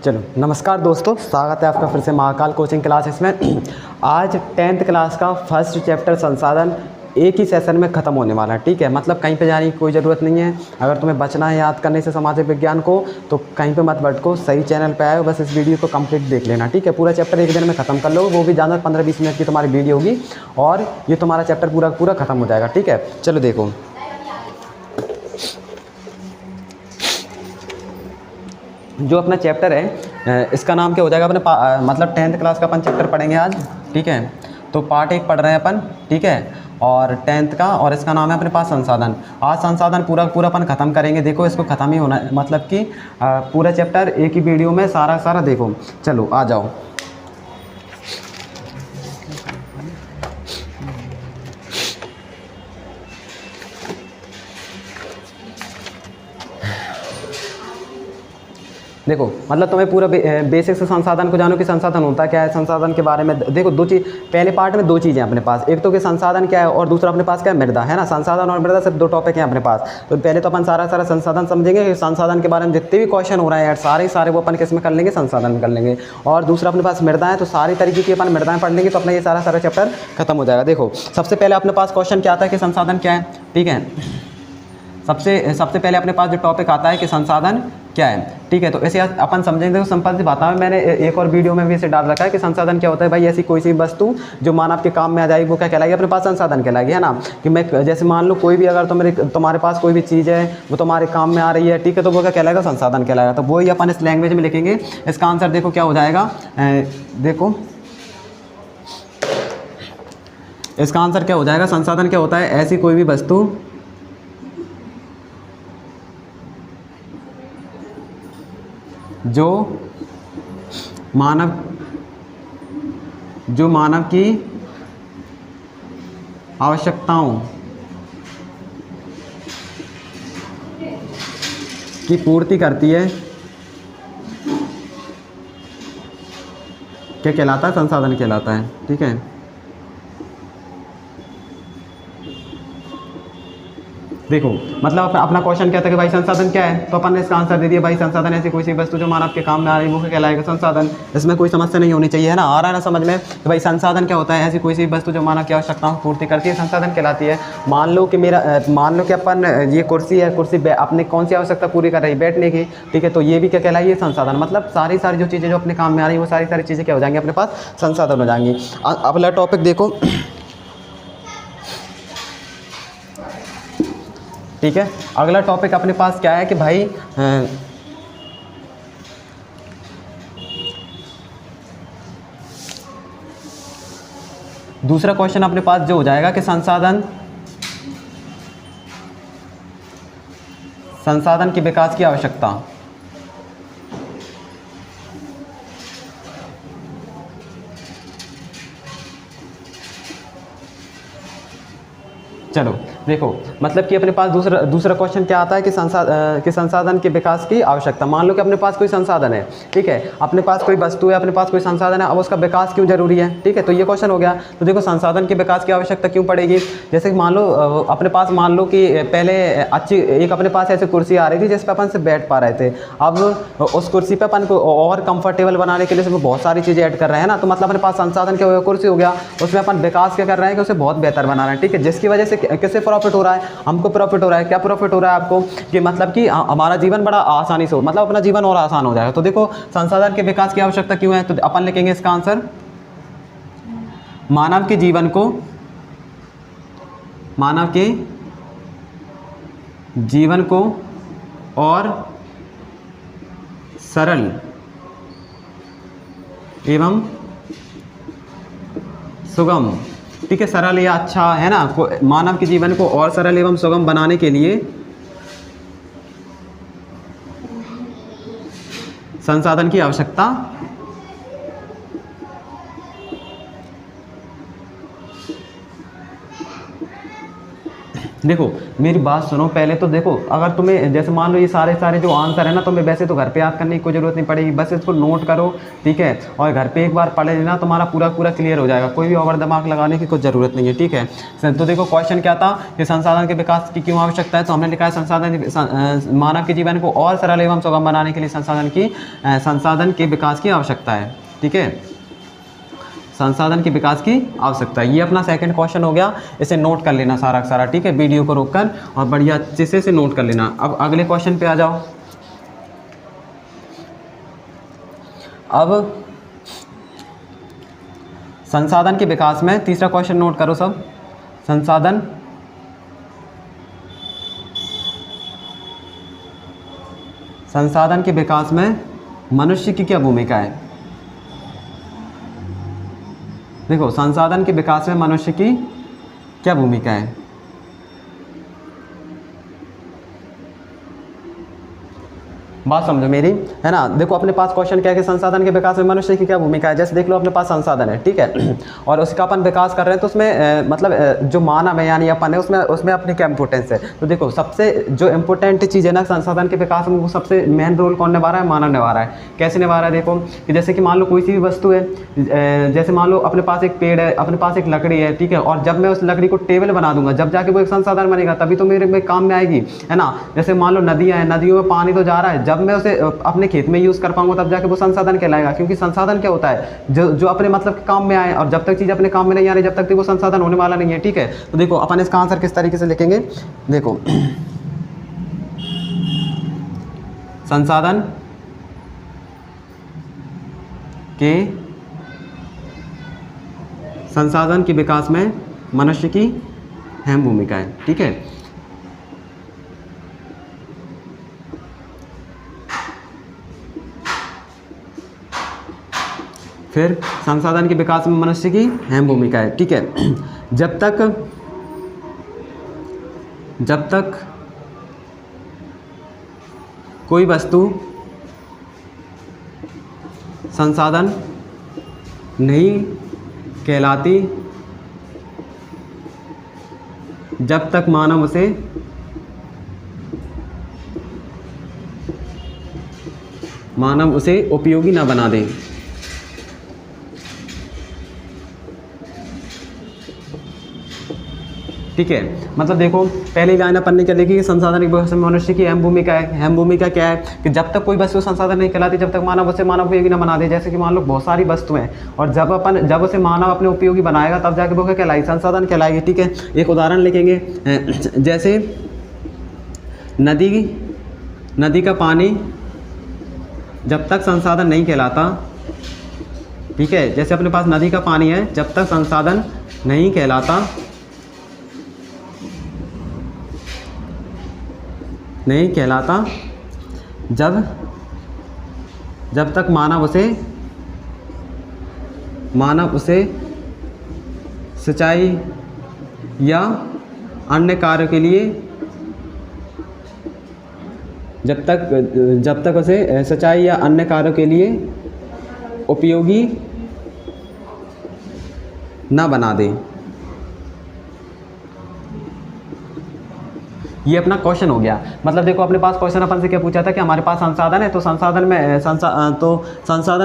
चलो नमस्कार दोस्तों, स्वागत है आपका फिर से महाकाल कोचिंग क्लासेस में। आज 10th क्लास का फर्स्ट चैप्टर संसाधन एक ही सेशन में ख़त्म होने वाला है। ठीक है, मतलब कहीं पे जाने की कोई ज़रूरत नहीं है। अगर तुम्हें बचना है याद करने से सामाजिक विज्ञान को तो कहीं पे मत भटको, सही चैनल पे आए, बस इस वीडियो को कंप्लीट देख लेना। ठीक है, पूरा चैप्टर एक दिन में ख़त्म कर लो, वो भी ज़्यादा 15-20 मिनट की तुम्हारी वीडियो होगी और ये तुम्हारा चैप्टर पूरा ख़त्म हो जाएगा। ठीक है, चलो देखो जो अपना चैप्टर है इसका नाम क्या हो जाएगा अपने मतलब 10th क्लास का अपन चैप्टर पढ़ेंगे आज। ठीक है, तो पार्ट 1 पढ़ रहे हैं अपन। ठीक है, और 10th का, और इसका नाम है अपने पास संसाधन। आज संसाधन पूरा अपन ख़त्म करेंगे। देखो इसको ख़त्म ही होना है, मतलब कि पूरा चैप्टर एक ही वीडियो में सारा देखो। चलो आ जाओ। देखो मतलब तुम्हें पूरा बेसिक से संसाधन को जानो कि संसाधन होता क्या है। संसाधन के बारे में देखो दो चीज़, पहले पार्ट में दो चीज़ें अपने पास, एक तो कि संसाधन क्या है और दूसरा अपने पास क्या है, मृदा है ना। संसाधन और मृदा सिर्फ दो टॉपिक हैं अपने पास। तो पहले तो अपन सारा संसाधन समझेंगे कि संसाधन के बारे में जितने भी क्वेश्चन हो रहे हैं सारे वो अपन किस में कर लेंगे, संसाधन में कर लेंगे। और दूसरा अपने पास मृदा है, तो सारी तरीके की अपन मृदाएं पढ़ लेंगे, तो अपना ये सारा चैप्टर खत्म हो जाएगा। देखो सबसे पहले अपने पास क्वेश्चन क्या आता है कि संसाधन क्या है। ठीक है, सबसे पहले अपने पास जो टॉपिक आता है कि संसाधन क्या है। ठीक है, तो ऐसे अपन समझेंगे। तो सिंपल सी बात है, मैंने एक और वीडियो में भी इसे डाल रखा है कि संसाधन क्या होता है। भाई ऐसी कोई सी वस्तु जो मानव के काम में आ जाएगी वो क्या कहलाएगी, अपने पास संसाधन कहलाएगी, है ना। कि मैं जैसे मान लो कोई भी अगर तुम्हारे पास कोई भी चीज़ है वो तुम्हारे काम में आ रही है, ठीक है, तो वो क्या कहलाएगा, संसाधन कहलाएगा। तो वही अपन इस लैंग्वेज में लिखेंगे। इसका आंसर देखो क्या हो जाएगा, देखो इसका आंसर क्या हो जाएगा। संसाधन क्या होता है, ऐसी कोई भी वस्तु जो मानव की आवश्यकताओं की पूर्ति करती है, क्या कहलाता है, संसाधन कहलाता है। ठीक है, देखो मतलब अपना क्वेश्चन क्या था कि भाई संसाधन क्या है, तो अपन ने इसका आंसर दे दिया। भाई संसाधन ऐसी कोई सी वस्तु जो मानव के काम में आ रही है वो कहलाएगा संसाधन। इसमें कोई समस्या नहीं होनी चाहिए, है ना। आ रहा है ना समझ में कि भाई संसाधन क्या होता है, ऐसी कोई सी वस्तु जो मानव की आवश्यकताओं की पूर्ति करती है, संसाधन कहलाती है। मान लो कि अपन ये कुर्सी है, कुर्सी अपने कौन सी आवश्यकता पूरी कर रही है, बैठने की। ठीक है, तो ये भी क्या कहलाई है, संसाधन। मतलब सारी जो चीज़ें जो अपने काम में आ रही है वो सारी चीज़ें क्या हो जाएंगी, अपने पास संसाधन हो जाएंगी। अगला टॉपिक देखो। ठीक है, अगला टॉपिक अपने पास क्या है कि भाई दूसरा क्वेश्चन अपने पास जो हो जाएगा कि संसाधन के विकास की आवश्यकता। चलो देखो मतलब कि अपने पास दूसरा क्वेश्चन क्या आता है कि संसाधन के विकास की आवश्यकता। मान लो कि अपने पास कोई संसाधन है, ठीक है, अपने पास कोई वस्तु है, अपने पास कोई संसाधन है, अब उसका विकास क्यों जरूरी है। ठीक है, तो ये क्वेश्चन हो गया। तो देखो संसाधन के विकास की आवश्यकता क्यों पड़ेगी। जैसे कि मान लो कि पहले एक अपने पास ऐसी कुर्सी आ रही थी जिस पर अपन से बैठ पा रहे थे। अब उस कुर्सी पर अपन को और कंफर्टेबल बनाने के लिए उसमें बहुत सारी चीज़ें ऐड कर रहे हैं ना। तो मतलब अपने पास संसाधन क्या हो गया, कुर्सी हो गया। उसमें अपन विकास क्या कर रहे हैं कि उसे बहुत बेहतर बना रहे हैं। ठीक है, जिसकी वजह से किससे प्रॉफिट हो रहा है, हमको प्रॉफिट हो रहा है। क्या प्रॉफिट हो रहा है आपको, कि मतलब कि हमारा जीवन बड़ा आसानी से हो, मतलब अपना जीवन और आसान हो जाएगा। तो देखो संसाधन के विकास की आवश्यकता क्यों है, तो अपन लिखेंगे इसका आंसर, मानव के जीवन को और सरल एवं सुगम, ठीक है, सरल या अच्छा, है ना, मानव के जीवन को और सरल एवं सुगम बनाने के लिए संसाधन की आवश्यकता देखो मेरी बात सुनो पहले तो। देखो अगर तुम्हें जैसे मान लो ये सारे जो आंसर है ना, तुम्हें वैसे तो घर पे याद करने की कोई ज़रूरत नहीं पड़ेगी, बस इसको नोट करो, ठीक है, और घर पे एक बार पढ़ लेना, तुम्हारा पूरा क्लियर हो जाएगा, कोई भी ओवर दिमाग लगाने की कोई ज़रूरत नहीं है, ठीक है। तो देखो क्वेश्चन क्या था कि संसाधन के विकास की क्यों आवश्यकता है, तो हमने लिखा है मानव के जीवन को और सरल एवं सुगम बनाने के लिए संसाधन के विकास की आवश्यकता है, ठीक है, संसाधन के विकास की आवश्यकता है। ये अपना सेकंड क्वेश्चन हो गया, इसे नोट कर लेना सारा, ठीक है, वीडियो को रोककर और बढ़िया अच्छे से नोट कर लेना। अब अगले क्वेश्चन पे आ जाओ। अब संसाधन के विकास में तीसरा क्वेश्चन नोट करो सब। संसाधन के विकास में मनुष्य की क्या भूमिका है। देखो संसाधन के विकास में मनुष्य की क्या भूमिका है। बात समझो मेरी, है ना। देखो अपने पास क्वेश्चन क्या है कि संसाधन के विकास में मनुष्य की क्या भूमिका है। जैसे देख लो अपने पास संसाधन है, ठीक है, और उसका अपन विकास कर रहे हैं, तो उसमें मतलब जो मानव है यानी अपन है, उसमें अपनी क्या इंपोर्टेंस है। तो देखो सबसे जो इम्पोर्टेंट चीज़ है ना संसाधन के विकास में, वो सबसे मेन रोल कौन निभा रहा है, मानव निभा रहा है। कैसे निभा रहा है, देखो कि जैसे कि मान लो कोई सी भी वस्तु है, जैसे मान लो अपने पास एक पेड़ है, अपने पास एक लकड़ी है, ठीक है, और जब मैं उस लकड़ी को टेबल बना दूंगा, जब जाके वो एक संसाधन बनेगा, तभी तो मेरे में काम में आएगी, है ना। जैसे मान लो नदियाँ हैं, नदियों में पानी तो जा रहा है, जब मैं उसे अपने खेत में यूज़ कर पाऊंगा, तब जाके वो संसाधन कहलाएगा। क्योंकि संसाधन क्या होता है, जो अपने मतलब के काम में आए, और जब तक चीज़ अपने काम में नहीं आ रही, जब तक वो संसाधन होने वाला नहीं है, ठीक है। तो देखो अपन इसका आंसर किस तरीके से लिखेंगे, देखो संसाधन के विकास में मनुष्य की अहम भूमिका है, ठीक है। फिर संसाधन के विकास में मनुष्य की अहम भूमिका है, ठीक है। जब तक कोई वस्तु संसाधन नहीं कहलाती, जब तक मानव उसे उपयोगी ना बना दे। ठीक है, मतलब देखो पहली लाइन अपन ने क्या लिखी कि संसाधन के विकास में मनुष्य की अहम भूमिका है। अहम भूमिका क्या है कि जब तक कोई वस्तु संसाधन नहीं कहलाती, जब तक मानव उसे मानव उपयोगी ना बना दे। जैसे कि मान लो बहुत सारी वस्तुएं, और जब उसे मानव अपने उपयोगी बनाएगा, तब जाके वो क्या कहलाएगी, संसाधन कहलाएगी, ठीक है। एक उदाहरण लिखेंगे, जैसे नदी का पानी जब तक संसाधन नहीं कहलाता, ठीक है, जैसे अपने पास नदी का पानी है, जब तक संसाधन नहीं कहलाता, जब तक मानव उसे सिंचाई या अन्य कार्य के लिए जब तक उसे सिंचाई या अन्य कार्यों के लिए उपयोगी ना बना दे। ये अपना क्वेश्चन हो गया। मतलब देखो अपने पास क्वेश्चन अपन से क्या पूछा था कि हमारे पास संसाधन है, तो संसाधन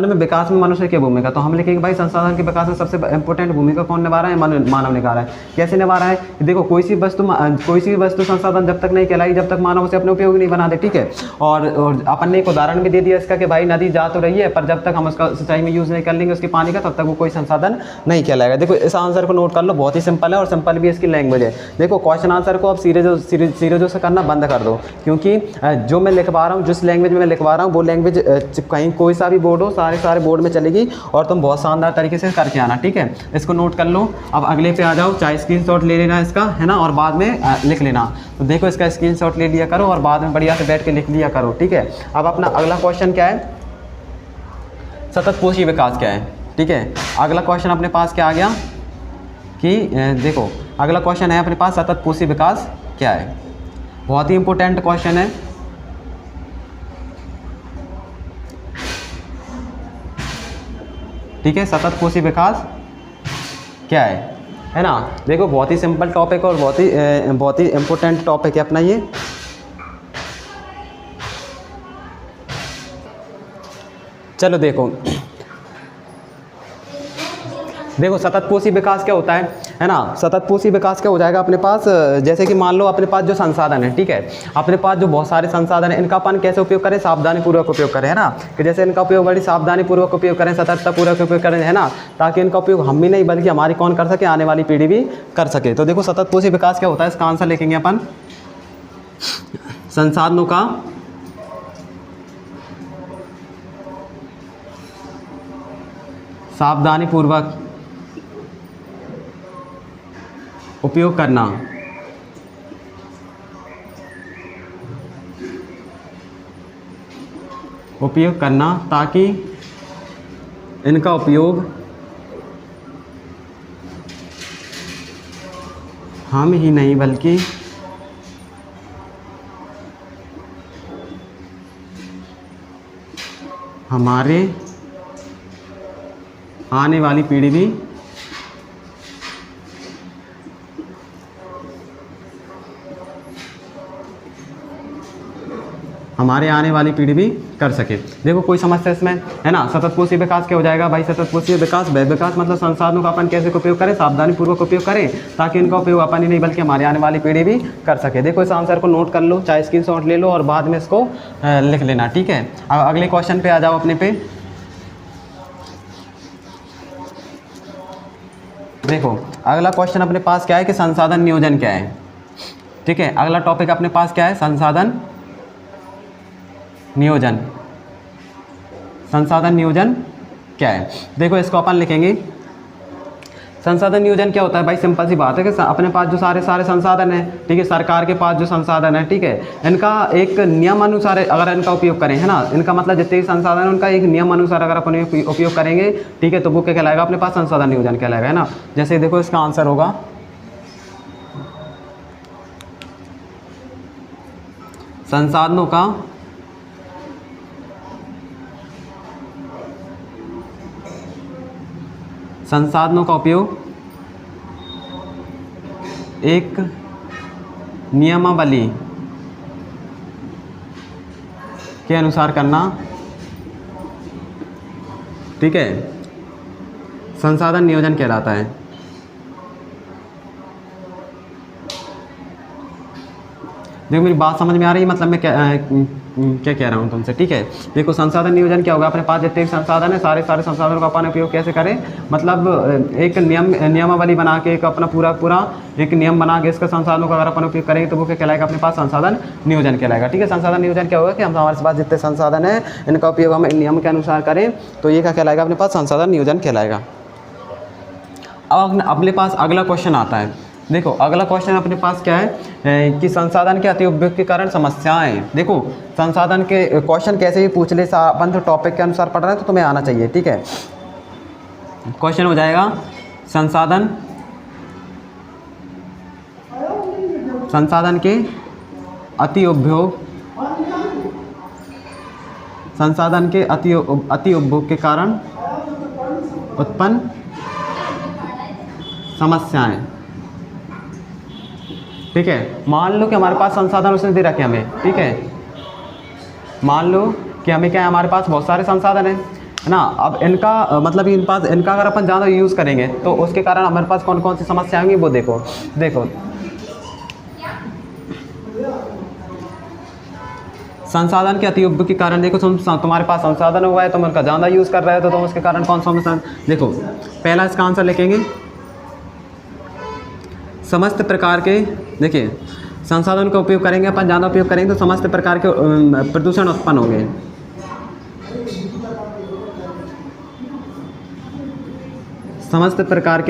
में विकास में मनुष्य की भूमिका, तो हम लिखेंगे भाई संसाधन के विकास में सबसे इंपॉर्टेंट भूमिका कौन निभा रहा है, मानव निभा रहा है। कैसे निभा रहा है, देखो कोई सी वस्तु संसाधन जब तक नहीं कहलाई, जब तक मानव उसे अपने उपयोग नहीं बना दे, ठीक है। और अपन ने एक उदाहरण भी दे दिया इसका कि भाई नदी जा तो रही है, पर जब तक हम उसका सिंचाई में यूज़ नहीं कर लेंगे उसके पानी का, तब तक वो कोई संसाधन नहीं कहलाएगा। देखो इस आंसर को नोट कर लो, बहुत ही सिंपल है और सिंपल भी इसकी लैंग्वेज है। देखो क्वेश्चन आंसर को अब सीरीजों से करना बंद कर दो, क्योंकि जो मैं लिखवा रहा हूँ, जिस लैंग्वेज में मैं लिखवा रहा हूँ, वो लैंग्वेज कहीं कोई सा भी बोर्ड हो, सारे बोर्ड में चलेगी और तुम बहुत शानदार तरीके से करके आना, ठीक है। इसको नोट कर लो। अब अगले पे आ जाओ, चाहे स्क्रीनशॉट ले लेना इसका, है ना, और बाद में लिख लेना। तो देखो इसका स्क्रीनशॉट ले लिया करो और बाद में बढ़िया से बैठ के लिख लिया करो, ठीक है। अब अपना अगला क्वेश्चन क्या है, सतत पोषी विकास क्या है, ठीक है। अगला क्वेश्चन अपने पास क्या आ गया कि देखो अगला क्वेश्चन है अपने पास सतत पोषी विकास क्या है। बहुत ही इंपॉर्टेंट क्वेश्चन है। ठीक है, सतत पोषी विकास क्या है। है ना। देखो बहुत ही सिंपल टॉपिक और बहुत ही इम्पोर्टेंट टॉपिक है अपना ये। चलो देखो सततपोषी विकास क्या होता है ना। सततपोषी विकास क्या हो जाएगा अपने पास, जैसे कि मान लो अपने पास जो संसाधन है, ठीक है, अपने पास जो बहुत सारे संसाधन है, इनका अपन कैसे उपयोग करें, सावधानी पूर्वक उपयोग करें, है ना, कि जैसे इनका उपयोग बड़ी सावधानी पूर्वक उपयोग करें, सतर्कता पूर्वक उपयोग करें, है ना, ताकि इनका उपयोग हम भी नहीं बल्कि हमारी कौन कर सके, आने वाली पीढ़ी भी कर सके। तो देखो सततपोषी विकास क्या होता है, इसका आंसर लिखेंगे अपन संसाधनों का सावधानी पूर्वक उपयोग करना। ताकि इनका उपयोग हम ही नहीं बल्कि हमारे आने वाली पीढ़ी भी कर सके। देखो कोई समस्या इसमें, है ना। सततपोषी विकास क्या हो जाएगा भाई, सततपोषी विकास विकास मतलब संसाधनों का अपन कैसे उपयोग करें, सावधानी पूर्वक उपयोग करें, ताकि इनका उपयोग अपन ही नहीं बल्कि हमारे आने वाली पीढ़ी भी कर सके। देखो इस आंसर को नोट कर लो, चाहे स्क्रीनशॉट ले लो और बाद में इसको लिख लेना, ठीक है। अब अगले क्वेश्चन पे आ जाओ अपने पे। देखो अगला क्वेश्चन अपने पास क्या है कि संसाधन नियोजन क्या है, ठीक है। अगला टॉपिक अपने पास क्या है, संसाधन नियोजन। संसाधन नियोजन क्या है, देखो इसको अपन लिखेंगे। संसाधन नियोजन क्या होता है भाई, सिंपल सी बात है कि अपने पास जो सारे संसाधन हैं, ठीक है, सरकार के पास जो संसाधन है, ठीक है, इनका एक नियम अनुसार अगर इनका उपयोग करें, है ना, इनका मतलब जितने भी संसाधन है उनका एक नियम अनुसार अगर अपन उपयोग करेंगे, ठीक है, तो वो क्या कहलाएगा अपने पास, संसाधन नियोजन कहलाएगा, है ना। जैसे देखो इसका आंसर होगा संसाधनों का उपयोग एक नियमावली के अनुसार करना, ठीक है, संसाधन नियोजन कहलाता है। देखो मेरी बात समझ में आ रही है, मतलब मैं क्या कह रहा हूँ तुमसे, ठीक है। देखो संसाधन नियोजन क्या होगा, अपने पास जितने संसाधन है सारे संसाधनों का अपन उपयोग कैसे करें, मतलब एक नियमावली बना के, एक अपना पूरा एक नियम बना के इसका संसाधनों का अगर अपन उपयोग करेंगे तो वो क्या कहलाएगा अपने पास, संसाधन नियोजन कहलाएगा, ठीक है। संसाधन नियोजन क्या होगा कि हम हमारे पास जितने संसाधन है इनका उपयोग हम नियम के अनुसार करें तो ये क्या कहलाएगा अपने पास, संसाधन नियोजन कहलाएगा। अब अपने पास अगला क्वेश्चन आता है। देखो अगला क्वेश्चन अपने पास क्या है कि संसाधन के अति उपयोग के कारण समस्याएं। देखो संसाधन के क्वेश्चन कैसे भी पूछ ले, अपन तो टॉपिक के अनुसार पढ़ रहे हैं तो तुम्हें आना चाहिए, ठीक है। क्वेश्चन हो जाएगा संसाधन के अति उपयोग, संसाधन के अति उपभोग के कारण उत्पन्न समस्याएं, ठीक है। मान लो कि हमारे पास संसाधन उसने दे रखे हमें, ठीक है, मान लो कि हमें क्या है, हमारे पास बहुत सारे संसाधन है ना। अब इनका मतलब इनका अगर अपन ज़्यादा यूज़ करेंगे तो उसके कारण हमारे पास कौन कौन सी समस्या आएंगी वो देखो संसाधन के अति उपयोग के कारण, देखो तुम्हारे पास संसाधन हुआ है, तुम उनका ज़्यादा यूज़ कर रहे हो तो तुम उसके कारण कौन समस्या। देखो पहला इसका आंसर लिखेंगे समस्त प्रकार के, देखिए संसाधन का उपयोग करेंगे अपन, ज़्यादा उपयोग करेंगे तो समस्त प्रकार के प्रदूषण उत्पन्न होंगे, समस्त प्रकार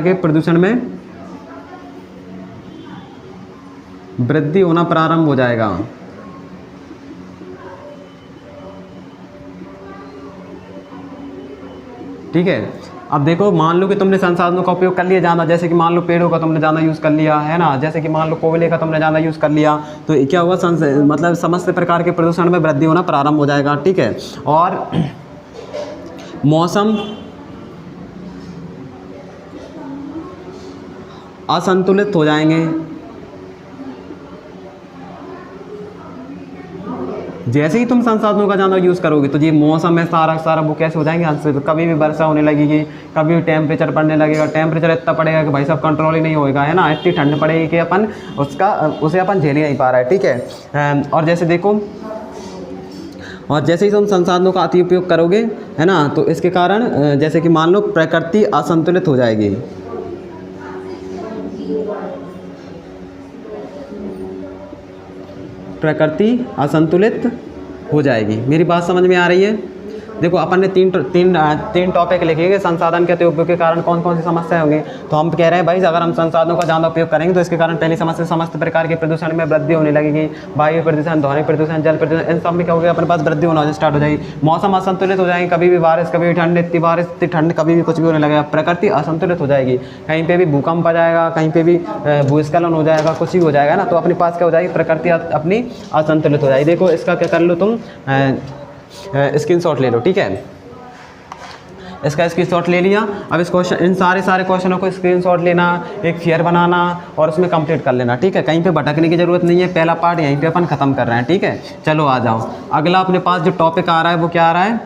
के प्रदूषण में वृद्धि होना प्रारंभ हो जाएगा, ठीक है। अब देखो, मान लो कि तुमने संसाधनों का उपयोग कर लिया ज़्यादा, जैसे कि मान लो पेड़ों का तुमने ज़्यादा यूज़ कर लिया है ना, जैसे कि मान लो कोयले का तुमने ज़्यादा यूज़ कर लिया, तो क्या हुआ, मतलब समस्त प्रकार के प्रदूषण में वृद्धि होना प्रारंभ हो जाएगा। ठीक है, और मौसम असंतुलित हो जाएंगे। जैसे ही तुम संसाधनों का ज़्यादा यूज़ करोगे तो ये मौसम है सारा वो कैसे हो जाएंगे अनस्थिर। तो कभी भी वर्षा होने लगेगी, कभी भी टेम्परेचर बढ़ने लगेगा, टेम्परेचर इतना पड़ेगा कि भाई साहब कंट्रोल ही नहीं होएगा, है ना। इतनी ठंड पड़ेगी कि उसे अपन झेल ही नहीं पा रहा है। ठीक है, और जैसे देखो, और जैसे ही तुम संसाधनों का अति उपयोग करोगे, है ना, तो इसके कारण जैसे कि मान लो प्रकृति असंतुलित हो जाएगी। प्रकृति असंतुलित हो जाएगी। मेरी बात समझ में आ रही है? देखो, अपन ने तीन टॉपिक लिखे हैं, संसाधन के उपयोग के कारण कौन कौन सी समस्याएं होंगी। तो हम कह रहे हैं भाई, अगर हम संसाधनों का ज़्यादा उपयोग करेंगे तो इसके कारण पहली समस्या समस्त प्रकार के प्रदूषण में वृद्धि होने लगेगी। वायु प्रदूषण, ध्वनि प्रदूषण, जल प्रदूषण, इन सब में क्या होगा, अपने पास वृद्धि होना स्टार्ट हो जाएगी। मौसम असंतुलित हो जाएंगे, कभी भी बारिश, कभी भी ठंड, इतनी बारिश, इतनी ठंड, कभी भी कुछ भी होने लगेगा। प्रकृति असंतुलित हो जाएगी, कहीं पर भी भूकंप आ जाएगा, कहीं पर भी भूस्खलन हो जाएगा, कुछ भी हो जाएगा ना। तो अपने पास क्या हो जाएगी, प्रकृति अपनी असंतुलित हो जाएगी। देखो, इसका क्या कर लो तुम, स्क्रीनशॉट ले लो। ठीक है, इसका स्क्रीनशॉट ले लिया। अब इस क्वेश्चन, इन सारे क्वेश्चनों को स्क्रीनशॉट लेना, एक फेयर बनाना और उसमें कंप्लीट कर लेना। ठीक है, कहीं पे भटकने की ज़रूरत नहीं है। पहला पार्ट यहीं पे अपन ख़त्म कर रहे हैं। ठीक है, चलो आ जाओ। अगला अपने पास जो टॉपिक आ रहा है वो क्या आ रहा है,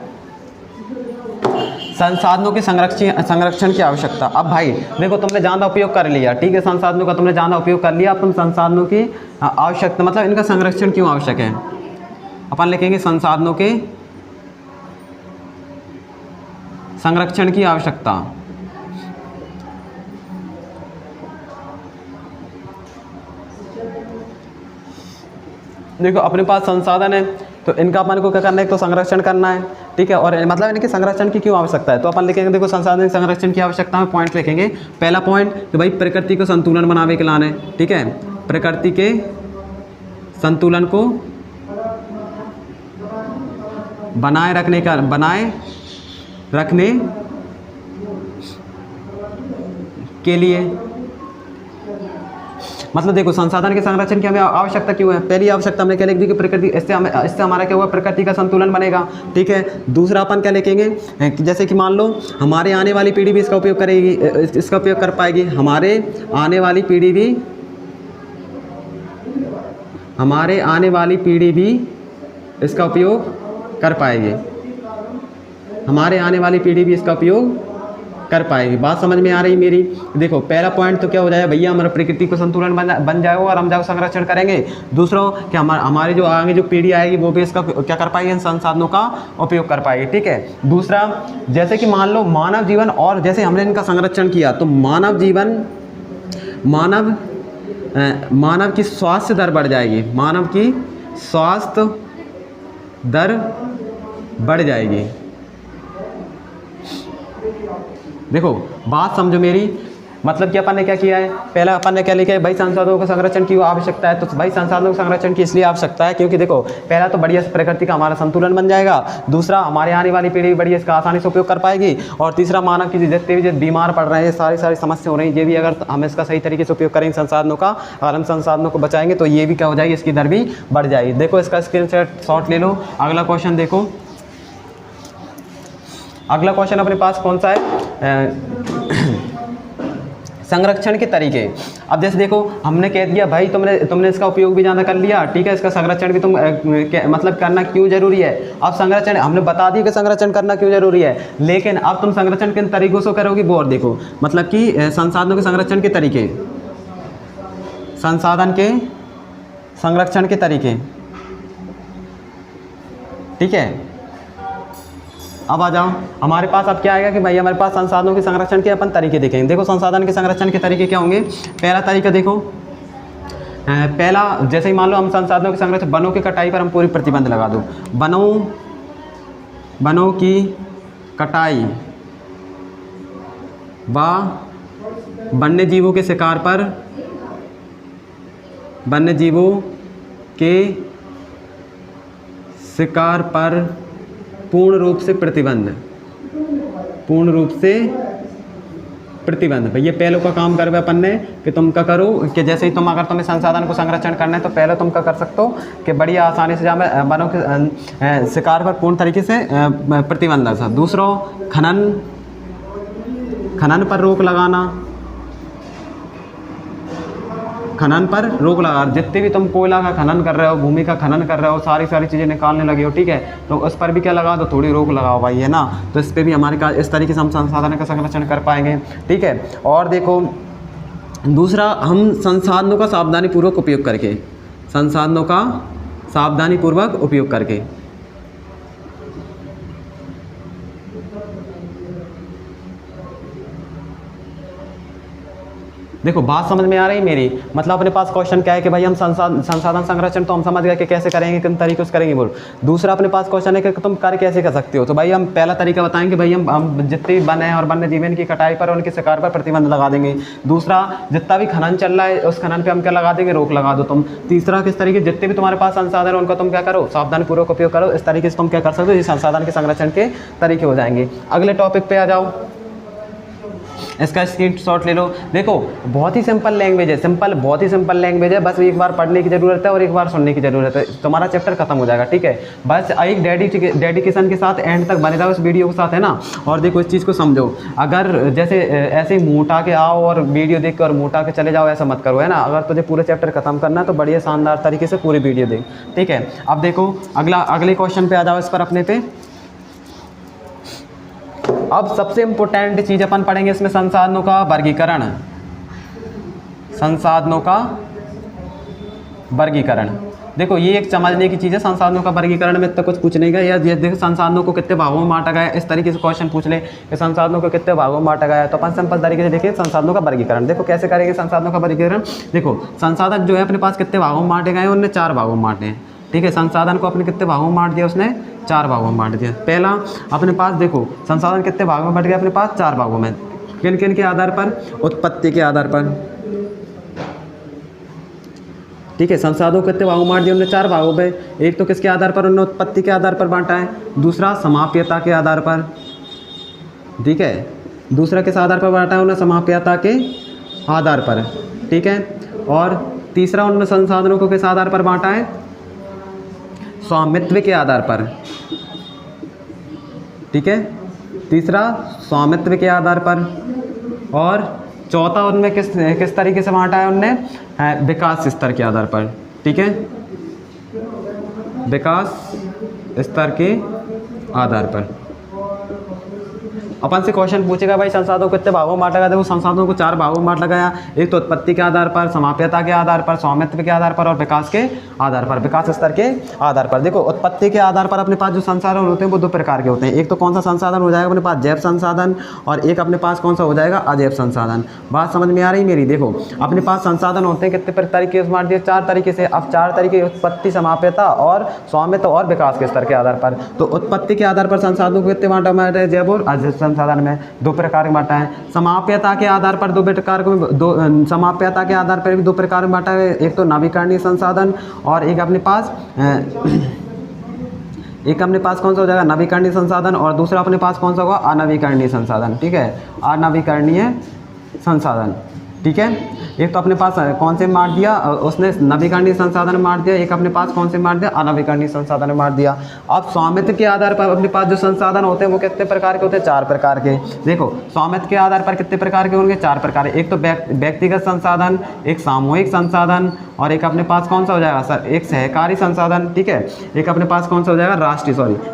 संसाधनों के संरक्षण की आवश्यकता। अब भाई देखो, तुमने ज़्यादा उपयोग कर लिया, ठीक है, संसाधनों का तुमने ज़्यादा उपयोग कर लिया। अब तुम संसाधनों की आवश्यकता, मतलब इनका संरक्षण क्यों आवश्यक है, अपन लिखेंगे संसाधनों के संरक्षण की आवश्यकता। देखो, अपने पास संसाधन है तो इनका अपन को क्या करना है, तो संरक्षण करना है। ठीक है, और मतलब इनके संरक्षण की क्यों आवश्यकता है, तो अपन लिखेंगे, देखो, संसाधन संरक्षण की आवश्यकता में पॉइंट लिखेंगे। पहला पॉइंट कि भाई प्रकृति को संतुलन बनावे के लाने। ठीक है, प्रकृति के संतुलन को बनाए रखने के लिए, मतलब देखो, संसाधन के संरक्षण की हमें आवश्यकता क्यों है। पहली आवश्यकता हमने क्या लिख दी कि प्रकृति, इससे हमारा क्या हुआ, प्रकृति का संतुलन बनेगा। ठीक है, दूसरा अपन क्या लिखेंगे कि जैसे कि मान लो हमारे आने वाली पीढ़ी भी इसका उपयोग करेगी, इसका उपयोग कर पाएगी। हमारे आने वाली पीढ़ी भी इसका उपयोग कर पाएगी। हमारे आने वाली पीढ़ी भी इसका उपयोग कर पाएगी। बात समझ में आ रही मेरी? देखो, पहला पॉइंट तो क्या हो जाएगा भैया, हमारा प्रकृति को संतुलन बन जाएगा और हम जाओ संरक्षण करेंगे। दूसरा कि हमारे जो आगे जो पीढ़ी आएगी वो भी इसका क्या कर पाएगी, इन संसाधनों का उपयोग कर पाएगी। ठीक है, दूसरा, जैसे कि मान लो मानव जीवन, और जैसे हमने इनका संरक्षण किया तो मानव की स्वास्थ्य दर बढ़ जाएगी। मानव की स्वास्थ्य दर बढ़ जाएगी। देखो, बात समझो मेरी, मतलब कि अपन ने क्या किया है, पहला अपन ने क्या लिखा है, भाई संसाधनों के संरक्षण की आवश्यकता है। तो भाई संसाधनों के संरक्षण की इसलिए आवश्यकता है क्योंकि देखो, पहला तो बढ़िया प्रकृति का हमारा संतुलन बन जाएगा। दूसरा, हमारे आने वाली पीढ़ी भी बढ़िया इसका आसानी से उपयोग कर पाएगी। और तीसरा, मानव की जितने भी बीमार पड़ रहे हैं, सारी समस्या हो रही है, ये भी अगर हम इसका सही तरीके से उपयोग करेंगे संसाधनों का, अगर हम संसाधनों को बचाएंगे तो ये भी क्या हो जाएगी, इसकी दर भी बढ़ जाएगी। देखो, इसका स्क्रीनशॉट ले लो। अगला क्वेश्चन देखो, अगला क्वेश्चन अपने पास कौन सा है, संरक्षण के तरीके। अब जैसे देखो, हमने कह दिया भाई तुमने इसका उपयोग भी ज़्यादा कर लिया। ठीक है, इसका संरक्षण भी तुम मतलब करना क्यों जरूरी है। अब संरक्षण हमने बता दिया कि संरक्षण करना क्यों जरूरी है, लेकिन अब तुम संरक्षण किन तरीकों से करोगे वो और देखो। मतलब कि संसाधनों के संरक्षण के तरीके, संसाधन के संरक्षण के तरीके। ठीक है, अब आ जाओ, हमारे पास अब क्या आएगा कि भाई हमारे पास संसाधनों के संरक्षण के अपन तरीके देखेंगे। देखो, संसाधन के संरक्षण के तरीके क्या होंगे। पहला तरीका देखो, पहला, जैसे ही मान लो हम संसाधनों के संरक्षण, वनों की कटाई पर हम पूरी प्रतिबंध लगा दो। वनों की कटाई व वन्य जीवों के शिकार पर, वन्य जीवों के शिकार पर पूर्ण रूप से प्रतिबंध प्रतिबंध। ये पहले का काम करवे अपन ने कि तुम क्या करो कि जैसे ही तुम अगर तुम्हें संसाधन को संरक्षण करना है तो पहले तुम क्या कर सकते हो कि बढ़िया आसानी से जामे वनों के शिकार पर पूर्ण तरीके से प्रतिबंध है। दूसरा खनन पर रोक लगाना, खनन पर रोक लगा। जितने भी तुम कोयला का खनन कर रहे हो, भूमि का खनन कर रहे हो, सारी चीज़ें निकालने लगे हो, ठीक है, तो उस पर भी क्या लगा दो, थोड़ी रोक लगाओ भाई, है ना। तो इस पर भी हमारे का इस तरीके से हम संसाधन का संरक्षण कर पाएंगे, ठीक है। और देखो दूसरा, हम संसाधनों का सावधानीपूर्वक उपयोग करके, संसाधनों का सावधानीपूर्वक उपयोग करके, देखो बात समझ में आ रही मेरी। मतलब अपने पास क्वेश्चन क्या है कि भाई हम संसाधन संरक्षण तो हम समझ गए कि कैसे करेंगे, किन तरीके से करेंगे बोल। दूसरा अपने पास क्वेश्चन है कि तुम कार्य कैसे कर सकते हो। तो भाई हम पहला तरीका बताएंगे, भाई हम जितने भी वन है और वन्य जीवन की कटाई पर, उनके शिकार पर प्रतिबंध लगा देंगे। दूसरा, जितना भी खनन चल रहा है उस खनन पर हम क्या लगा देंगे, रोक लगा दो तुम। तीसरा, किस तरीके जितने भी तुम्हारे पास संसाधन है उनका तुम क्या करो, सावधानीपूर्वक उपयोग करो। इस तरीके से तुम क्या कर सकते हो, ये संसाधन के संरक्षण के तरीके हो जाएंगे। अगले टॉपिक पे आ जाओ, इसका स्क्रीनशॉट ले लो। देखो बहुत ही सिंपल लैंग्वेज है, बहुत ही सिंपल लैंग्वेज है। बस एक बार पढ़ने की ज़रूरत है और एक बार सुनने की ज़रूरत है, तुम्हारा चैप्टर खत्म हो जाएगा, ठीक है। बस एक डेडिकेशन के साथ एंड तक बने रहो इस वीडियो के साथ, है ना। और देखो इस चीज़ को समझो, अगर जैसे ऐसे ही मुँह उठा के आओ और वीडियो देख कर मुँह उठा के चले जाओ, ऐसा मत करो, है ना। अगर तुझे पूरे चैप्टर खत्म करना है तो बढ़िया शानदार तरीके से पूरी वीडियो देख, ठीक है। अब देखो अगले क्वेश्चन पे आ जाओ, इस पर अपने पे। अब सबसे इम्पोर्टेंट चीज़ अपन पढ़ेंगे इसमें, संसाधनों का वर्गीकरण, संसाधनों का वर्गीकरण। देखो ये एक समझने की चीज़ है, संसाधनों का वर्गीकरण में तो कुछ पूछने का, या देखो संसाधनों को कितने भागों में बांटा गया, इस तरीके से क्वेश्चन पूछ ले कि संसाधनों को कितने भागों में बांटा गया, तो अपन सिंपल तरीके से देखिए संसाधनों का वर्गीकरण। देखो कैसे करेंगे संसाधनों का वर्गीकरण। देखो संसाधन जो है अपने पास कितने भागों में बांटे गए हैं, उनने 4 भागों में बांटे हैं, ठीक है। संसाधन को अपने कितने भागों में बांट दिया, उसने 4 भागों में बांट दिया। पहला अपने पास देखो संसाधन कितने भागों में बट गया, अपने पास 4 भागों में। किन किन के आधार पर, उत्पत्ति के आधार पर, ठीक है। संसाधनों को कितने भागों में बांट दिया, उन्होंने 4 भागों में। एक तो किसके आधार पर, उन्होंने उत्पत्ति के आधार पर बांटा है। दूसरा समाप्यता के आधार पर, ठीक है। दूसरा किस आधार पर बांटा है, उन्होंने समाप्यता के आधार पर, ठीक है। और तीसरा उन्होंने संसाधनों को किस आधार पर बांटा है, स्वामित्व के आधार पर, ठीक है। तीसरा स्वामित्व के आधार पर। और चौथा उनमें किस तरीके से बांटा है, उनने विकास स्तर के आधार पर, ठीक है, विकास स्तर के आधार पर। अपन से क्वेश्चन पूछेगा भाई संसाधनों को कितने भागों में बांटा गया। देखो संसाधनों को 4 भागों में बांटा गया, एक तो उत्पत्ति के आधार पर, समाप्यता के आधार पर, स्वामित्व के आधार पर और विकास के आधार पर, विकास स्तर के आधार पर। देखो उत्पत्ति के आधार पर अपने पास जो संसाधन होते हैं वो 2 प्रकार के होते हैं। एक तो कौन सा संसाधन हो जाएगा अपने पास, जैव संसाधन, और एक अपने पास कौन सा हो जाएगा, अजैव संसाधन। बात समझ में आ रही मेरी। देखो अपने पास संसाधन होते हैं कितने तरीके से बांट दिए, 4 तरीके से। अब 4 तरीके, उत्पत्ति, समाप्यता और स्वामित्व और विकास के स्तर के आधार पर। तो उत्पत्ति के आधार पर संसाधनों को कितने बांटा है, जैव और अजैव संसाधन में 2 प्रकार में बांटा है। समाप्यता के आधार पर 2 प्रकार को, समाप्यता के आधार पर भी 2 प्रकार में बांटा है। एक तो नवीकरणीय संसाधन और एक अपने पास कौन सा हो जाएगा, नवीकरणीय संसाधन, और दूसरा अपने पास कौन सा होगा, अनवीकरणीय संसाधन, ठीक है, अनवीकरणीय संसाधन, ठीक है। एक तो अपने पास कौन से मार दिया, उसने नवीकरणीय संसाधन मार दिया। एक अपने पास कौन से मार दिया, अनवीकरणीय संसाधन मार दिया। अब स्वामित्व के आधार पर अपने पास जो संसाधन होते हैं वो कितने प्रकार के होते हैं, 4 प्रकार के। देखो स्वामित्व के आधार पर कितने प्रकार के होंगे, 4 प्रकार। एक तो व्यक्तिगत संसाधन, एक सामूहिक संसाधन, और एक अपने पास कौन सा हो जाएगा सर, एक सहकारी संसाधन, ठीक है। एक अपने पास कौन सा हो जाएगा,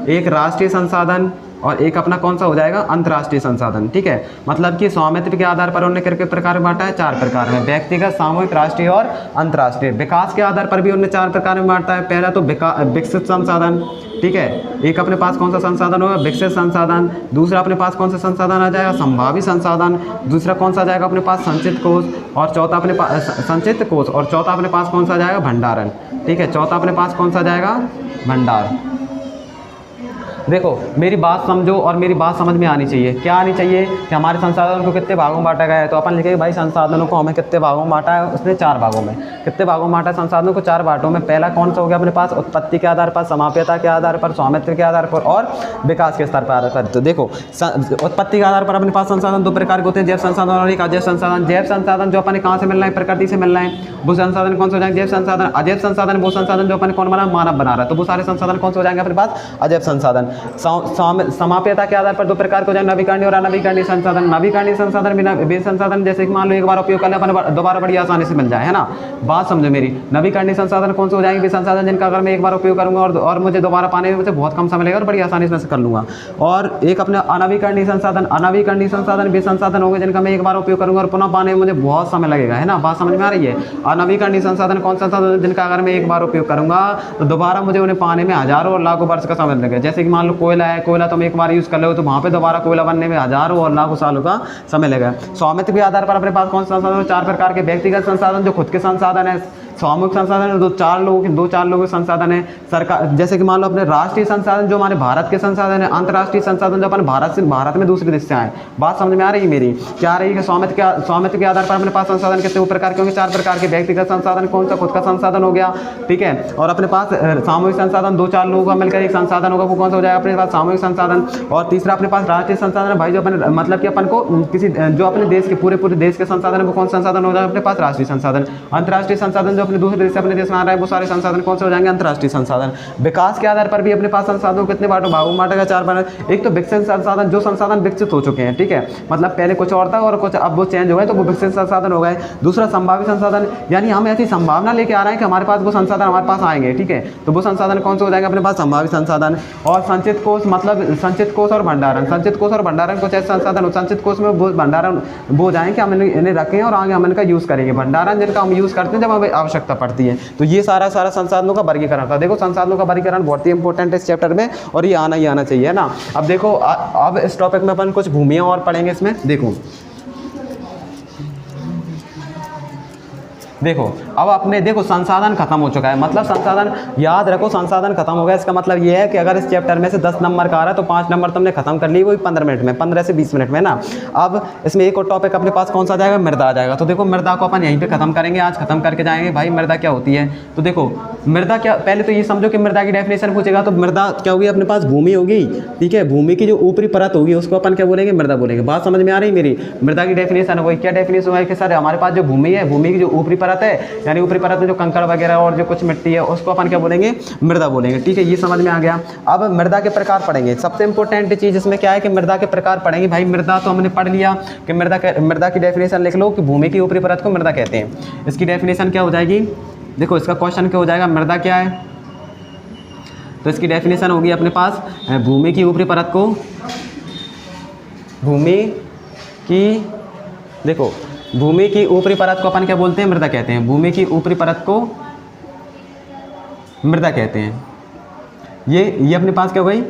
एक राष्ट्रीय संसाधन, और एक अपना कौन सा हो जाएगा, अंतर्राष्ट्रीय संसाधन, ठीक है। मतलब कि स्वामित्व के आधार पर उन्होंने कितने प्रकार में बांटा है, 4 प्रकार में, व्यक्तिगत, सामूहिक, राष्ट्रीय और अंतर्राष्ट्रीय। विकास के आधार पर भी उन्होंने 4 प्रकार में बांटा है। पहला तो विकसित संसाधन, ठीक है। एक अपने पास कौन सा संसाधन होगा, विकसित संसाधन। दूसरा अपने पास कौन सा संसाधन आ जाएगा, संभावित संसाधन। दूसरा कौन सा जाएगा अपने पास, संचित कोष। और चौथा अपने पास संचित कोष, और चौथा अपने पास कौन सा जाएगा, भंडारण, ठीक है। चौथा अपने पास कौन सा जाएगा, भंडार। देखो मेरी बात समझो और मेरी बात समझ में आनी चाहिए। क्या आनी चाहिए कि हमारे संसाधनों को कितने भागों में बांटा गया है, तो अपन लिखेंगे भाई संसाधनों को हमें कितने भागों में बांटा है, उसने 4 भागों में। कितने भागों में बांटा संसाधनों को? 4 भागों में। पहला कौन सा हो गया अपने पास? उत्पत्ति के आधार पर, समाप्यता के आधार पर, स्वामित्व के आधार पर और विकास के स्तर पर आधार पर। तो देखो उत्पत्ति के आधार पर अपने पास संसाधन 2 प्रकार के होते हैं, जैव संसाधन और एक अजैव संसाधन। जैव संसाधन जो अपन कहाँ से मिल रहा है? प्रकृति से मिल रहा है। वो संसाधन कौन से हो जाएंगे? जैव संसाधन। अजैव संसाधन वो संसाधन जो अपन कौन बना? मानव बना रहा है। तो वो सारे संसाधन कौन से हो जाएंगे अपने पास? अजैव संसाधन। समाप्यता के आधार पर 2 प्रकार के हो जाएंगे, नवीकरणीय और अनवीकरणीय संसाधन। नवीकरणीय संसाधन बिना वे संसाधन जैसे कि मान लो एक बार उपयोग कर ले अपन दोबारा बड़ी आसानी से मिल जाए, है ना। बात समझो मेरी। नवीकरणीय संसाधन कौन से हो जाएंगे? वे संसाधन जिनका अगर मैं एक बार उपयोग करूंगा और मुझे दोबारा पाने में मुझे बहुत कम समय लगेगा और बड़ी आसानी से कर लूंगा। और एक अपने अनवीकरणीय संसाधन। अनवीकरणीय संसाधन वे संसाधन होंगे जिनका मैं एक बार उपयोग करूंगा और पुनः पाने में मुझे बहुत समय लगेगा, है ना। बात समझ में आ रही है? अनवीकरणीय संसाधन कौन सा संसाधन जिनका अगर मैं एक बार उपयोग करूंगा तो दोबारा मुझे उन्हें पाने में हजारों और लाखों वर्ष का समय लगेगा। जैसे कि मान लो कोयला है, कोयला तुम एक बार यूज कर लो तो वहां पे दोबारा कोयला बनने में हजारों और लाखों सालों का समय लगेगा। स्वामित्व के आधार पर अपने पास कौन सा संसाधन? 4 प्रकार के। व्यक्तिगत संसाधन जो खुद के संसाधन है, सामूहिक संसाधन दो चार लोगों के संसाधन है। सरकार जैसे कि मान लो अपने राष्ट्रीय संसाधन जो हमारे भारत के संसाधन है, अंतर्राष्ट्रीय संसाधन जो अपन भारत में दूसरे देश से आए। बात समझ में आ रही है मेरी? क्या आ रही है? स्वामित्व के आधार पर अपने पास संसाधन कितने प्रकार के होंगे? 4 प्रकार के। व्यक्तिगत संसाधन कौन सा? खुद का संसाधन हो गया, ठीक है। और अपने पास सामूहिक संसाधन 2-4 लोगों का मिलकर एक संसाधन होगा, वो कौन सा हो जाएगा अपने पास? सामूहिक संसाधन। और तीसरा अपने पास राष्ट्रीय संसाधन भाई, जो अपने मतलब कि अपन को किसी जो अपने देश के पूरे देश के संसाधन है वो कौन संसाधन हो जाएगा अपने पास? राष्ट्रीय संसाधन। अंतर्राष्ट्रीय संसाधन जो अपने दूसरे देश से अपने देश में आ रहा है वो सारे संसाधन कौन से हो जाएंगे? अंतर्राष्ट्रीय संसाधन। विकास के आधार पर भी अपने पास संसाधनों कितने भागों में बांटा गया? 4 भाग। एक तो विकसित संसाधन, जो संसाधन विकसित हो चुके हैं, ठीक है, मतलब पहले कुछ और था और कुछ अब वो चेंज हो गए तो वो विकसित संसाधन हो गए। दूसरा संभावित संसाधन, यानी हम ऐसी संभावना लेके आ रहे हैं कि हमारे पास वो संसाधन हमारे पास आएंगे, ठीक है, तो वो संसाधन कौन से हो जाएंगे अपने पास? संभावित संसाधन। और संचित कोष, मतलब संचित कोष और भंडारण। संचित कोष और भंडारण कुछ ऐसे संसाधन हो, संचित कोष में वो भंडारण वो जाएंगे कि हम इन्हें रखें और आगे हम इनका यूज करेंगे। भंडारण जिनका हम यूज करते हैं जब हमें आवश्यकता पड़ती है। तो ये सारा संसाधनों का वर्गीकरण था। देखो संसाधनों का वर्गीकरण बहुत ही इंपॉर्टेंट है इस चैप्टर में और ये आना ही आना चाहिए, है ना। अब देखो अब इस टॉपिक में अपन कुछ भूमियां और पढ़ेंगे इसमें। देखो अब अपने देखो संसाधन खत्म हो चुका है, मतलब संसाधन याद रखो, संसाधन खत्म हो गया। इसका मतलब ये है कि अगर इस चैप्टर में से 10 नंबर का आ रहा है तो 5 नंबर तुमने खत्म कर ली, वही 15 मिनट में, 15 से 20 मिनट में ना। अब इसमें एक और टॉपिक अपने पास कौन सा आ जाएगा? मृदा आ जाएगा। तो देखो मृदा को अपन यहीं पे खत्म करेंगे, आज खत्म करके जाएंगे। भाई मृदा क्या होती है? तो देखो मृदा क्या, पहले तो ये समझो कि मृदा की डेफिनेशन पूछेगा तो मृदा क्या होगी अपने पास? भूमि होगी, ठीक है। भूमि की जो ऊपरी परत होगी उसको अपन क्या बोलेंगे? मृदा बोलेंगे। बात समझ में आ रही मेरी? मृदा की डेफिनेशन हो गई। क्या डेफिनेशन है कि सर हमारे पास जो भूमि है, भूमि की जो ऊपरी परत है, यानी ऊपरी परत में जो कंकड़ वगैरह और जो कुछ मिट्टी है उसको अपन क्या बोलेंगे? मृदा बोलेंगे, ठीक है। ये समझ में आ गया। अब मृदा के प्रकार पढ़ेंगे। सबसे इंपॉर्टेंट चीज इसमें क्या है कि मृदा के प्रकार पढ़ेंगे। भाई मृदा तो हमने पढ़ लिया कि मृदा की डेफिनेशन लिख लो कि भूमि की ऊपरी परत को मृदा कहते हैं। इसकी डेफिनेशन क्या हो जाएगी? देखो इसका क्वेश्चन क्या हो जाएगा? मृदा क्या है? तो इसकी डेफिनेशन होगी अपने पास भूमि की ऊपरी परत को, भूमि की, देखो भूमि की ऊपरी परत को अपन क्या बोलते हैं? मृदा कहते हैं। भूमि की ऊपरी परत को मृदा कहते हैं। ये अपने पास क्या हो गई?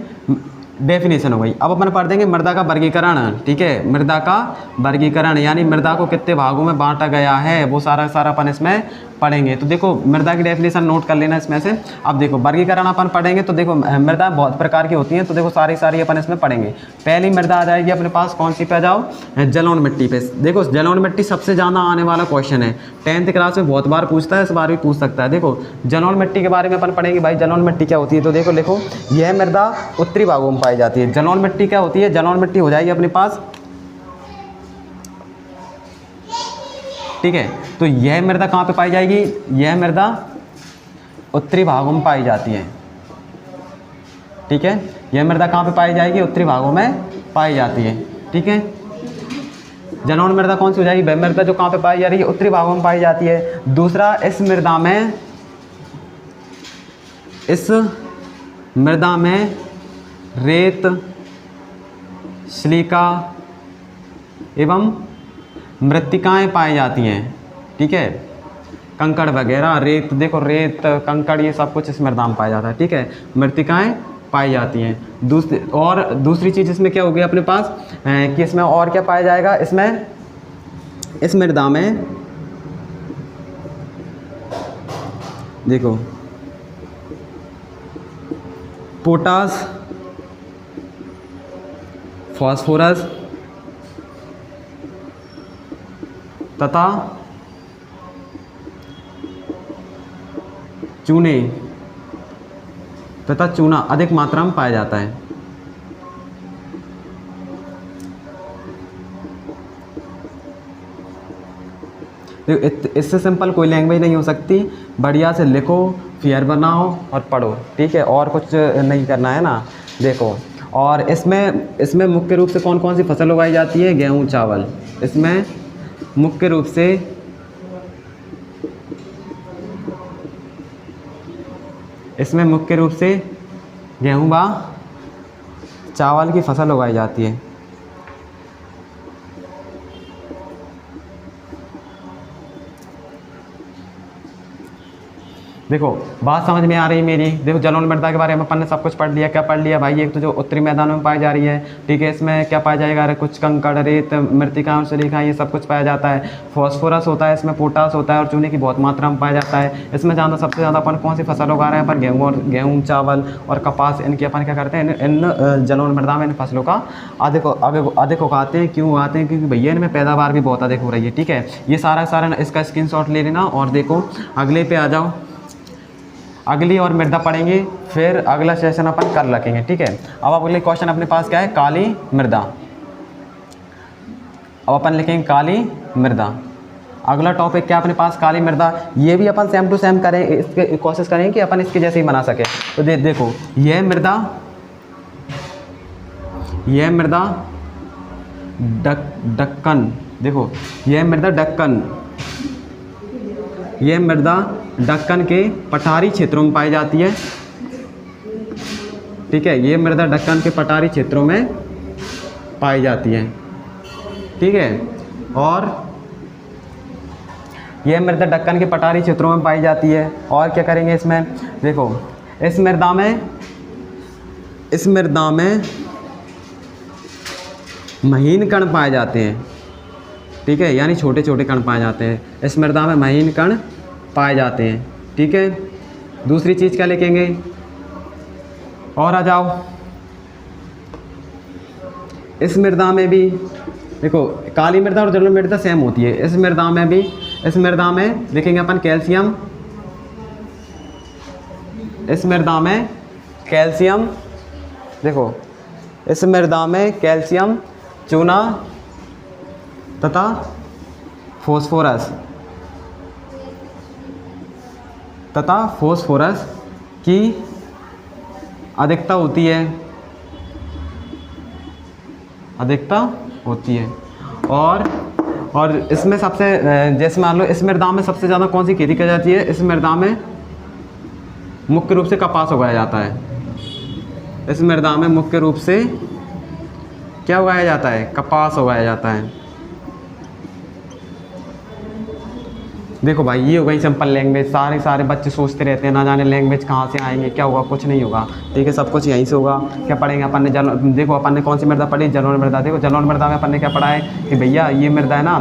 डेफिनेशन हो गई। अब अपन पढ़ देंगे मृदा का वर्गीकरण, ठीक है। मृदा का वर्गीकरण यानी मृदा को कितने भागों में बांटा गया है वो सारा अपन इसमें पढ़ेंगे। तो देखो मृदा की डेफिनेशन नोट कर लेना इसमें से। अब देखो वर्गीकरण अपन पढ़ेंगे तो देखो मृदा बहुत प्रकार की होती हैं, तो देखो सारी अपन इसमें पढ़ेंगे। पहली मृदा आ जाएगी अपने पास कौन सी पे? आ जाओ जलोढ़ मिट्टी पे। देखो जलोढ़ मिट्टी सबसे ज़्यादा आने वाला क्वेश्चन है, 10th क्लास में बहुत बार पूछता है, इस बार भी पूछ सकता है। देखो जलोढ़ मिट्टी के बारे में अपन पढ़ेंगे। भाई जलोढ़ मिट्टी क्या होती है? तो देखो लिखो, यह मृदा उत्तरी भागों में पाई जाती है। जलोढ़ मिट्टी क्या होती है? जलोढ़ मिट्टी हो जाएगी अपने पास, ठीक है। तो यह मृदा कहाँ पे पाई जाएगी? यह मृदा उत्तरी भागों में पाई जाती है, ठीक है। यह मृदा कहाँ पे पाई जाएगी? उत्तरी भागों में पाई जाती है, ठीक है। जलोढ़ मृदा कौन सी हो जाएगी? वह मृदा जो कहाँ पे पाई जा रही है? उत्तरी भागों में पाई जाती है। दूसरा, इस मृदा में रेत, सिलिका एवं मृत्तिकाएं पाई जाती हैं, ठीक है। कंकड़ वगैरह, रेत, देखो रेत, कंकड़, ये सब कुछ इस मृदा में पाया जाता है, ठीक है। मृत्तिकाएं पाई जाती हैं। दूसरी चीज़ इसमें क्या हो गई अपने पास कि इसमें और क्या पाया जाएगा? इसमें इस मृदा में देखो पोटास फॉस्फोरस तथा चूना अधिक मात्रा में पाया जाता है। इससे सिंपल कोई लैंग्वेज नहीं हो सकती। बढ़िया से लिखो, फियर बनाओ और पढ़ो, ठीक है, और कुछ नहीं करना है ना। देखो, और इसमें मुख्य रूप से कौन कौन सी फसल उगाई जाती है? गेहूँ, चावल। इसमें मुख्य रूप से गेहूँ व चावल की फसल उगाई जाती है। देखो, बात समझ में आ रही मेरी। देखो, जलोढ़ मृदा के बारे में अपन ने सब कुछ पढ़ लिया। क्या पढ़ लिया भाई? एक तो जो उत्तरी मैदानों में पाई जा रही है, ठीक है, इसमें क्या पाया जाएगा? अरे कुछ कंकड़, रेत, मृतिका, सिलिका, ये सब कुछ पाया जाता है। फॉस्फोरस होता है, इसमें पोटास होता है और चूने की बहुत मात्रा में पाया जाता है। इसमें सबसे ज़्यादा अपन कौन सी फसल उगा रहे हैं? अपन गेहूँ, चावल और कपास, इनकी अपन क्या करते हैं? इन जलोढ़ मृदा में इन फसलों का अधिक उगाते हैं। क्यों उगाते हैं? क्योंकि भैया इनमें पैदावार भी बहुत अधिक हो रही है, ठीक है। ये सारा इसका स्क्रीनशॉट ले लेना। और देखो, अगले पे आ जाओ। अगली और मृदा पढ़ेंगे, फिर अगला सेशन अपन कर रखेंगे, ठीक है। अब अगले क्वेश्चन अपने पास क्या है? काली मृदा। अब अपन लिखेंगे काली मृदा। अगला टॉपिक क्या अपने पास? काली मृदा। ये भी अपन सेम टू सेम करें, इसके कोशिश करें कि अपन इसके जैसे ही बना सके। तो देखो, यह मृदा दक्कन। देखो, यह मृदा दक्कन के पठारी क्षेत्रों में पाई जाती है, ठीक है। ये मृदा दक्कन के पठारी क्षेत्रों में पाई जाती है, ठीक है। और यह मृदा दक्कन के पठारी क्षेत्रों में पाई जाती है। और क्या करेंगे इसमें? देखो, इस मृदा में महीन कण पाए जाते हैं, ठीक है, यानी छोटे छोटे कण पाए जाते हैं। इस मृदा में महीन कण पाए जाते हैं, ठीक है। दूसरी चीज़ क्या लिखेंगे? और आ जाओ, इस मृदा में भी देखो, काली मृदा और जलोढ़ मृदा सेम होती है। इस मृदा में लिखेंगे अपन कैल्शियम। इस मृदा में कैल्शियम, देखो, इस मृदा में कैल्शियम, चूना तथा फॉस्फोरस की अधिकता होती है। और इसमें सबसे, जैसे मान लो, इस मृदा में सबसे ज़्यादा कौन सी खेती की जाती है? इस मृदा में मुख्य रूप से कपास उगाया जाता है। इस मृदा में मुख्य रूप से क्या उगाया जाता है? कपास उगाया जाता है। देखो भाई, ये हो गई सिंपल लैंग्वेज। सारे बच्चे सोचते रहते हैं ना जाने लैंग्वेज कहाँ से आएंगे, क्या होगा, कुछ नहीं होगा, ठीक है, सब कुछ यहीं से होगा। क्या पढ़ेंगे अपन ने? देखो, अपन ने कौन सी मृदा पढ़ी? जलोढ़ मृदा। देखो, जलोढ़ मृदा में अपन ने क्या पढ़ा है कि भैया ये मृदा है ना,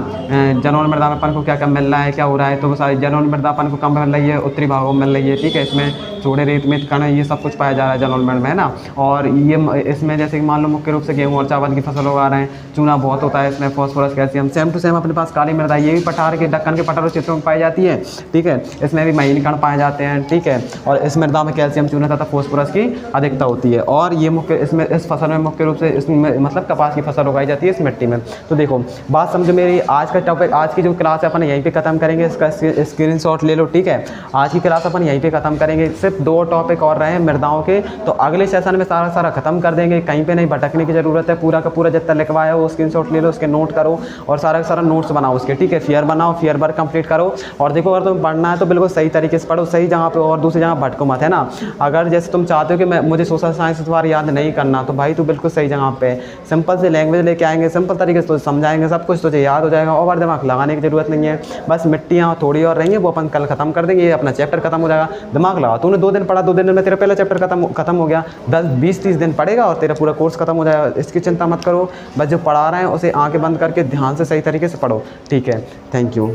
जलोढ़ मृदा में अपन को क्या क्या मिल रहा है, क्या हो रहा है? तो वो सारी जलोढ़ मृदा अपन को कम मिल रही है, उत्तरी भागों में मिल रही है, ठीक है। इसमें चूड़े, रेत में कण, ये सब कुछ पाया जा रहा है जलोढ़ मृदा में, है ना। और ये इसमें जैसे कि मान लो मुख्य रूप से गेहूँ और चावल की फसल उगा रहे हैं, चूना बहुत होता है इसमें, phosphorus, calcium. Same to same अपने पास काली मृदा, ये भी दक्कन के पठारी क्षेत्रों में पाई जाती है, ठीक है। इसमें भी महीन कण पाए जाते हैं, ठीक है। और इस मृदा में कैल्शियम, चूना तथा फॉस्फोरस की अधिकता होती है। और ये इस फसल में मुख्य रूप से इसमें मतलब कपास की फसल उगाई जाती है इस मिट्टी में। तो देखो, बात समझो मेरी। आज का टॉपिक, आज की जो क्लास है अपन यहीं पे खत्म करेंगे। इसका स्क्रीनशॉट ले लो, ठीक है। आज की क्लास अपन यहीं पे खत्म करेंगे। सिर्फ 2 टॉपिक और रहे हैं मृदाओं के, तो अगले सेशन में सारा खत्म कर देंगे। कहीं पे नहीं भटकने की जरूरत है। पूरा का पूरा जितना लिखवाया हो स्क्रीनशॉट ले लो, उसके नोट करो और सारा नोट्स बनाओ उसके, ठीक है। फियर बनाओ, फियर वर्क कंप्लीट करो। और देखो, अगर तुम पढ़ना है तो बिल्कुल सही तरीके से पढ़ो, सही जगह पे, और दूसरी जगह भटको मत, है ना। अगर जैसे तुम चाहते हो कि मुझे सोशल साइंस इस बार याद नहीं करना, तो भाई तू बिल्कुल सही जगह पे सिंपल से लैंग्वेज लेके आएंगे, सिंपल तरीके से तो समझाएंगे, सब कुछ तुझे याद हो जाएगा। और दिमाग लगाने की जरूरत नहीं है। बस मिट्टियाँ थोड़ी और रहेंगी, वो अपन कल खत्म कर देंगे। ये अपना चैप्टर खत्म हो जाएगा। दिमाग लगा, तूने 2 दिन पढ़ा, 2 दिन में तेरा पहला चैप्टर खत्म हो गया। 10, 20, 30 दिन पढ़ेगा और तेरा पूरा कोर्स खत्म हो जाएगा। इसकी चिंता मत करो। बस जो पढ़ा रहे हैं उसे आंखें बंद करके ध्यान से सही तरीके से पढ़ो, ठीक है। Thank you.